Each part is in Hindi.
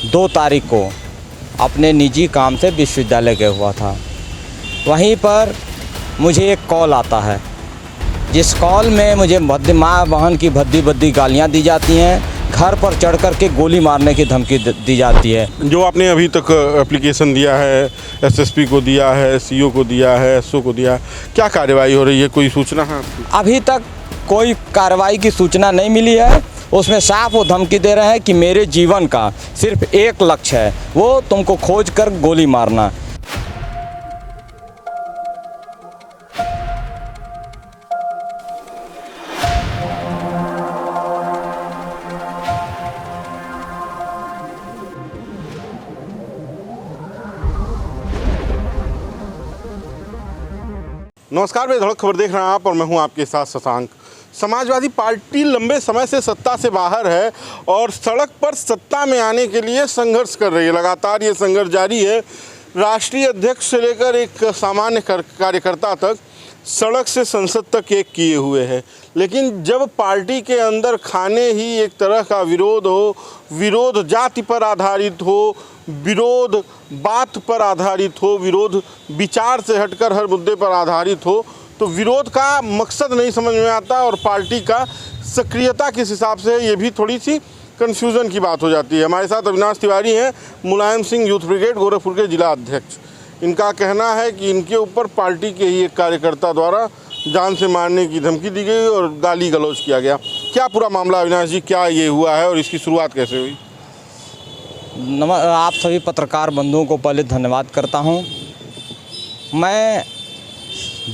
2 तारीख को अपने निजी काम से विश्वविद्यालय गया हुआ था। वहीं पर मुझे एक कॉल आता है, जिस कॉल में मुझे माँ बहन की भद्दी गालियाँ दी जाती हैं, घर पर चढ़ कर के गोली मारने की धमकी दी जाती है। जो आपने अभी तक एप्लीकेशन दिया है, एसएसपी को दिया है, सीओ को दिया है, एसओ को दिया, क्या कार्रवाई हो रही है, कोई सूचना है? अभी तक कोई कार्रवाई की सूचना नहीं मिली है। उसमें साफ वो धमकी दे रहे हैं कि मेरे जीवन का सिर्फ एक लक्ष्य है, वो तुमको खोज कर गोली मारना। नमस्कार, मैं धड़क खबर देख रहे हैं आप और मैं हूं आपके साथ शशांक। समाजवादी पार्टी लंबे समय से सत्ता से बाहर है और सड़क पर सत्ता में आने के लिए संघर्ष कर रही है। लगातार ये संघर्ष जारी है। राष्ट्रीय अध्यक्ष से लेकर एक सामान्य कार्यकर्ता तक सड़क से संसद तक एक किए हुए हैं। लेकिन जब पार्टी के अंदर खाने ही एक तरह का विरोध हो, विरोध जाति पर आधारित हो, विरोध बात पर आधारित हो, विरोध विचार से हटकर हर मुद्दे पर आधारित हो, तो विरोध का मकसद नहीं समझ में आता और पार्टी का सक्रियता किस हिसाब से है, ये भी थोड़ी सी कन्फ्यूज़न की बात हो जाती है। हमारे साथ अविनाश तिवारी हैं, मुलायम सिंह यूथ ब्रिगेड गोरखपुर के जिला अध्यक्ष। इनका कहना है कि इनके ऊपर पार्टी के ही एक कार्यकर्ता द्वारा जान से मारने की धमकी दी गई और गाली गलौज किया गया। क्या पूरा मामला अविनाश जी, क्या ये हुआ है और इसकी शुरुआत कैसे हुई? आप सभी पत्रकार बंधुओं को पहले धन्यवाद करता हूं। मैं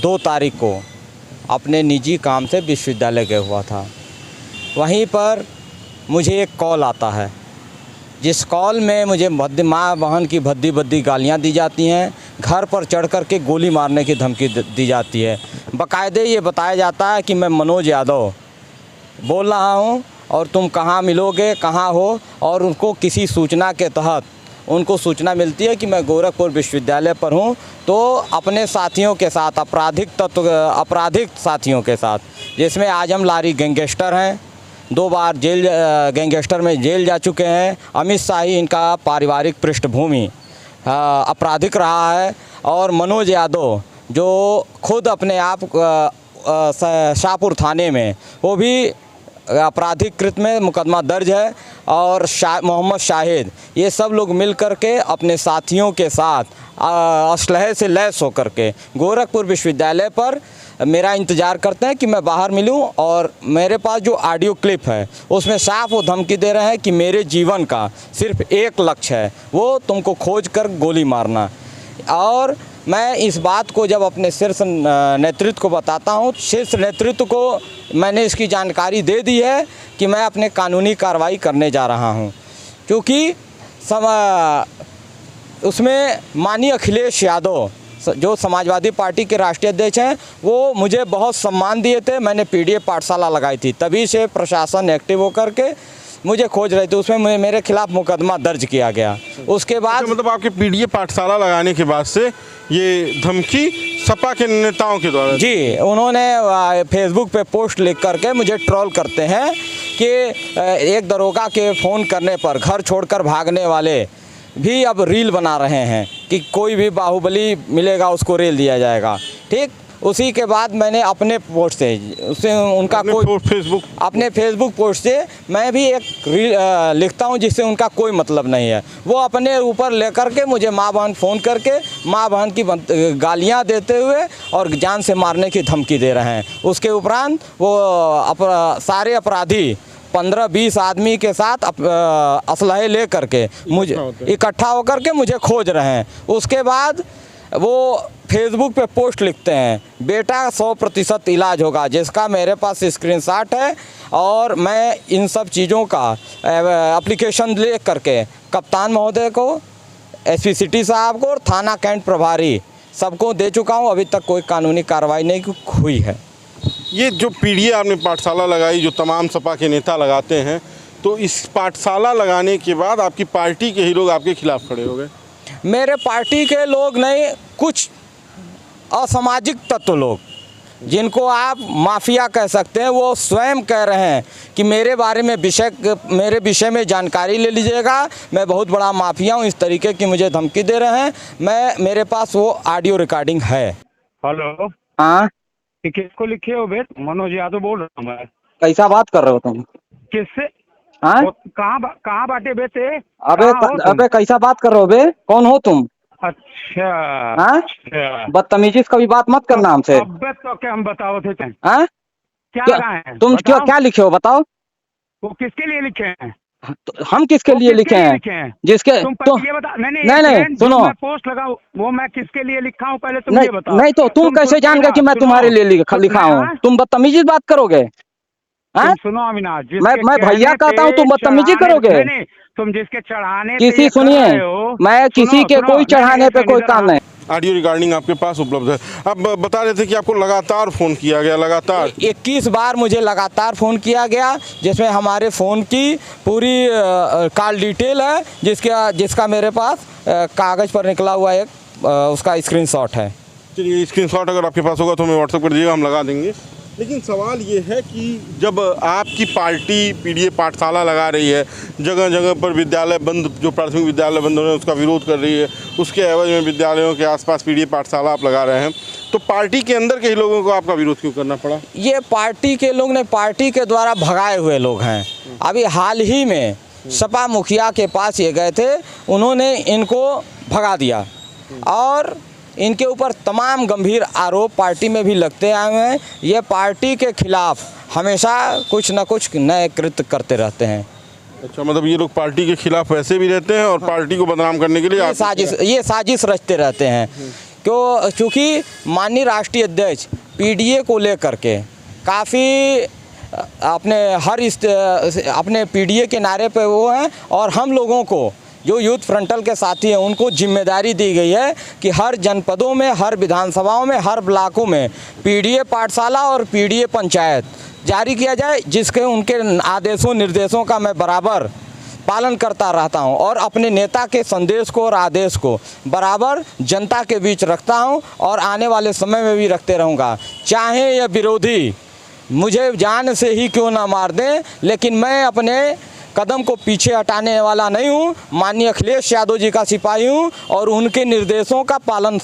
2 तारीख को अपने निजी काम से विश्वविद्यालय गया हुआ था। वहीं पर मुझे एक कॉल आता है, जिस कॉल में मुझे माँ बहन की भद्दी गालियाँ दी जाती हैं, घर पर चढ़ कर के गोली मारने की धमकी दी जाती है। बाकायदे ये बताया जाता है कि मैं मनोज यादव बोल रहा हूँ और तुम कहाँ मिलोगे, कहाँ हो, और उनको किसी सूचना के तहत उनको सूचना मिलती है कि मैं गोरखपुर विश्वविद्यालय पर हूँ। तो अपने साथियों के साथ, आपराधिक साथियों के साथ, जिसमें आजम लारी गैंगस्टर हैं, 2 बार जेल गैंगस्टर में जेल जा चुके हैं। अमित शाही इनका पारिवारिक पृष्ठभूमि आपराधिक रहा है, और मनोज यादव जो खुद अपने आप शाहपुर थाने में, वो भी आपराधिक कृत में मुकदमा दर्ज है, और मोहम्मद शाहिद, ये सब लोग मिल कर के अपने साथियों के साथ असलहे से लैस होकर के गोरखपुर विश्वविद्यालय पर मेरा इंतज़ार करते हैं कि मैं बाहर मिलूं। और मेरे पास जो ऑडियो क्लिप है उसमें साफ वो धमकी दे रहे हैं कि मेरे जीवन का सिर्फ एक लक्ष्य है, वो तुमको खोज कर गोली मारना। और मैं इस बात को जब अपने शीर्ष नेतृत्व को बताता हूँ, शीर्ष नेतृत्व को मैंने इसकी जानकारी दे दी है कि मैं अपने कानूनी कार्रवाई करने जा रहा हूँ। क्योंकि उसमें माननीय अखिलेश यादव जो समाजवादी पार्टी के राष्ट्रीय अध्यक्ष हैं, वो मुझे बहुत सम्मान दिए थे। मैंने पीडीएफ पाठशाला लगाई थी, तभी से प्रशासन एक्टिव होकर के मुझे खोज रहे थे। उसमें मेरे खिलाफ मुकदमा दर्ज किया गया। उसके बाद मतलब आपके पीडीएफ पाठशाला लगाने के बाद से ये धमकी सपा के नेताओं के द्वारा? जी, उन्होंने फेसबुक पे पोस्ट लिख करके मुझे ट्रोल करते हैं कि एक दरोगा के फ़ोन करने पर घर छोड़कर भागने वाले भी अब रील बना रहे हैं कि कोई भी बाहुबली मिलेगा उसको रील दिया जाएगा। ठीक, उसी के बाद मैंने अपने पोस्ट से उससे उनका अपने फेसबुक पोस्ट से मैं भी एक रील लिखता हूं, जिससे उनका कोई मतलब नहीं है। वो अपने ऊपर लेकर के मुझे माँ बहन फ़ोन करके माँ बहन की गालियां देते हुए और जान से मारने की धमकी दे रहे हैं। उसके उपरांत वो सारे अपराधी 15-20 आदमी के साथ असलहे ले करके मुझे इकट्ठा होकर के मुझे खोज रहे हैं। उसके बाद वो फेसबुक पे पोस्ट लिखते हैं, बेटा 100% इलाज होगा, जिसका मेरे पास स्क्रीनशॉट है। और मैं इन सब चीज़ों का एप्लीकेशन ले करके कप्तान महोदय को, एसपी सिटी साहब को और थाना कैंट प्रभारी सबको दे चुका हूं। अभी तक कोई कानूनी कार्रवाई नहीं हुई है। ये जो पीडीए आपने पाठशाला लगाई, जो तमाम सपा के नेता लगाते हैं, तो इस पाठशाला लगाने के बाद आपकी पार्टी के ही लोग आपके खिलाफ खड़े हो गए? मेरे पार्टी के लोग नहीं, कुछ असामाजिक तत्व लोग जिनको आप माफिया कह सकते हैं, वो स्वयं कह रहे हैं कि मेरे बारे में मेरे विषय में जानकारी ले लीजिएगा, मैं बहुत बड़ा माफिया हूँ, इस तरीके की मुझे धमकी दे रहे हैं। मेरे पास वो ऑडियो रिकॉर्डिंग है। हेलो, हाँ, ये किसको लिखे हो बेट? मनोज यादव बोल रहा हूँ मैं। कैसा बात कर रहे हो तुम? किससे? हाँ? कहाँ बाटे बेटे? अबे कहाँ हो तुम? अबे कैसा बात कर रहे हो बे? कौन हो तुम? अच्छा हाँ? अच्छा। बदतमीजी से कभी बात मत करना हमसे। अबे तो क्या हम बताओ थे हाँ? क्या क्या लगाए हैं? तुम बताओ। क्या लिखे हो बताओ? वो किसके लिए लिखे हैं? तो हम किसके वो लिए लिखे हैं? लिखे हैं? जिसके तुम तो ये बता। नहीं नहीं एक सेकंड, जो सुनो, मैं पोस्ट लगाऊं वो मैं किसके लिए लिखा हूँ पहले तुम नहीं ये बताओ। नहीं तो तुम कैसे सुनते जान गए कि मैं सुनो, तुम्हारे लिए तो लिखा हूँ? हाँ? तुम बदतमीजी से बात करोगे? हाँ? तुम सुनो अविनाश, मैं जिसके भैया कहने कहता हूँ, पे तुम बदतमीजी चढ़ाने, करोगे? नहीं तुम जिसके चढ़ाने पे किसी ये कर सुनिए, रहे हो। मैं किसी सुनो के सुनो, कोई चढ़ाने एक पे सेकंड, कोई इधर काम आओ। नहीं। ऑडियो रिकॉर्डिंग आपके पास उपलब्ध है। अब बता रहे थे कि आपको लगातार फ़ोन किया गया, लगातार 21 बार मुझे लगातार फ़ोन किया गया, जिसमें हमारे फ़ोन की पूरी कॉल डिटेल है, जिसका मेरे पास कागज़ पर निकला हुआ एक उसका स्क्रीनशॉट है। चलिए, स्क्रीनशॉट अगर आपके पास होगा तो हमें व्हाट्सएप कर दीजिएगा, हम लगा देंगे। लेकिन सवाल ये है कि जब आपकी पार्टी पीडीए पाठशाला लगा रही है, जगह जगह पर विद्यालय बंद, जो प्राथमिक विद्यालय बंद हो रहे हैं उसका विरोध कर रही है, उसके एवज में विद्यालयों के आसपास पीडीए पाठशाला आप लगा रहे हैं, तो पार्टी के अंदर के ही लोगों को आपका विरोध क्यों करना पड़ा? ये पार्टी के लोग नहीं, पार्टी के द्वारा भगाए हुए लोग हैं। अभी हाल ही में सपा मुखिया के पास ये गए थे, उन्होंने इनको भगा दिया और इनके ऊपर तमाम गंभीर आरोप पार्टी में भी लगते आए हैं। ये पार्टी के खिलाफ हमेशा कुछ न कुछ नए कृत्य करते रहते हैं। अच्छा, मतलब ये लोग पार्टी के खिलाफ वैसे भी रहते हैं और पार्टी को बदनाम करने के लिए ये साजिश रचते रहते हैं। क्योंकि माननीय राष्ट्रीय अध्यक्ष पीडीए को लेकर के काफ़ी अपने पीडीए के नारे पे वो हैं, और हम लोगों को जो यूथ फ्रंटल के साथी हैं उनको जिम्मेदारी दी गई है कि हर जनपदों में, हर विधानसभाओं में, हर ब्लॉकों में पीडीए पाठशाला और पीडीए पंचायत जारी किया जाए, जिसके उनके आदेशों निर्देशों का मैं बराबर पालन करता रहता हूं और अपने नेता के संदेश को और आदेश को बराबर जनता के बीच रखता हूं और आने वाले समय में भी रखते रहूँगा। चाहे ये विरोधी मुझे जान से ही क्यों ना मार दें, लेकिन मैं अपने कदम को पीछे हटाने वाला नहीं हूँ। माननीय अखिलेश यादव जी का सिपाही हूँ और उनके निर्देशों का पालन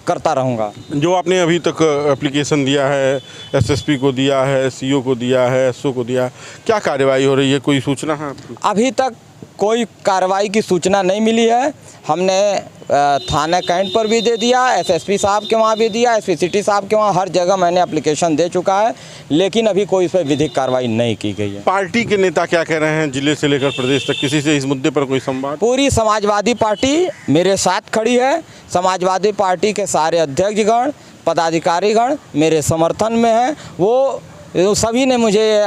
करता रहूँगा। जो आपने अभी तक एप्लीकेशन दिया है, एसएसपी को दिया है, सीओ को दिया है, एसओ को दिया, क्या कार्रवाई हो रही है? कोई सूचना है आपकी? अभी तक कोई कार्रवाई की सूचना नहीं मिली है। हमने थाना कैंट पर भी दे दिया, एसएसपी साहब के वहाँ भी दिया, एसपी सिटी साहब के वहाँ, हर जगह मैंने एप्लीकेशन दे चुका है, लेकिन अभी कोई इस पर विधिक कार्रवाई नहीं की गई है। पार्टी के नेता क्या कह रहे हैं? जिले से लेकर प्रदेश तक किसी से इस मुद्दे पर कोई संवाद? पूरी समाजवादी पार्टी मेरे साथ खड़ी है। समाजवादी पार्टी के सारे अध्यक्षगण, पदाधिकारीगण मेरे समर्थन में हैं। वो सभी ने मुझे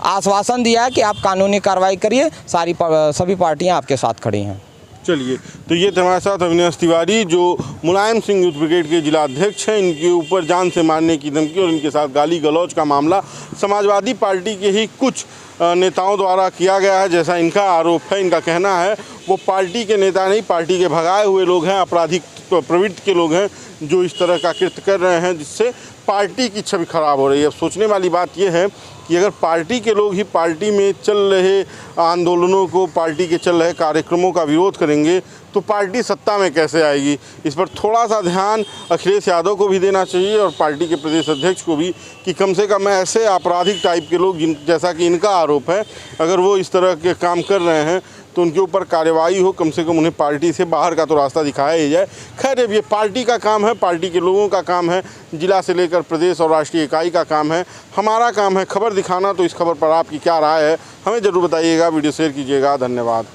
आश्वासन दिया है कि आप कानूनी कार्रवाई करिए, सभी पार्टियां आपके साथ खड़ी हैं। चलिए, तो ये थे हमारे साथ अविनाश तिवारी, जो मुलायम सिंह यूथ ब्रिगेड के जिला अध्यक्ष हैं। इनके ऊपर जान से मारने की धमकी और इनके साथ गाली गलौज का मामला समाजवादी पार्टी के ही कुछ नेताओं द्वारा किया गया है, जैसा इनका आरोप है। इनका कहना है वो पार्टी के नेता नहीं, पार्टी के भगाए हुए लोग हैं, आपराधिक प्रवृत्ति के लोग हैं जो इस तरह का कृत्य कर रहे हैं, जिससे पार्टी की छवि खराब हो रही है। अब सोचने वाली बात यह है कि अगर पार्टी के लोग ही पार्टी में चल रहे आंदोलनों को, पार्टी के चल रहे कार्यक्रमों का विरोध करेंगे तो पार्टी सत्ता में कैसे आएगी? इस पर थोड़ा सा ध्यान अखिलेश यादव को भी देना चाहिए और पार्टी के प्रदेश अध्यक्ष को भी, कि कम से कम ऐसे आपराधिक टाइप के लोग जैसा कि इनका आरोप है, अगर वो इस तरह के काम कर रहे हैं तो उनके ऊपर कार्रवाई हो, कम से कम उन्हें पार्टी से बाहर का तो रास्ता दिखाया ही जाए। खैर, अब ये पार्टी का काम है, पार्टी के लोगों का काम है, जिला से लेकर प्रदेश और राष्ट्रीय इकाई का काम है। हमारा काम है खबर दिखाना। तो इस खबर पर आपकी क्या राय है हमें ज़रूर बताइएगा, वीडियो शेयर कीजिएगा। धन्यवाद।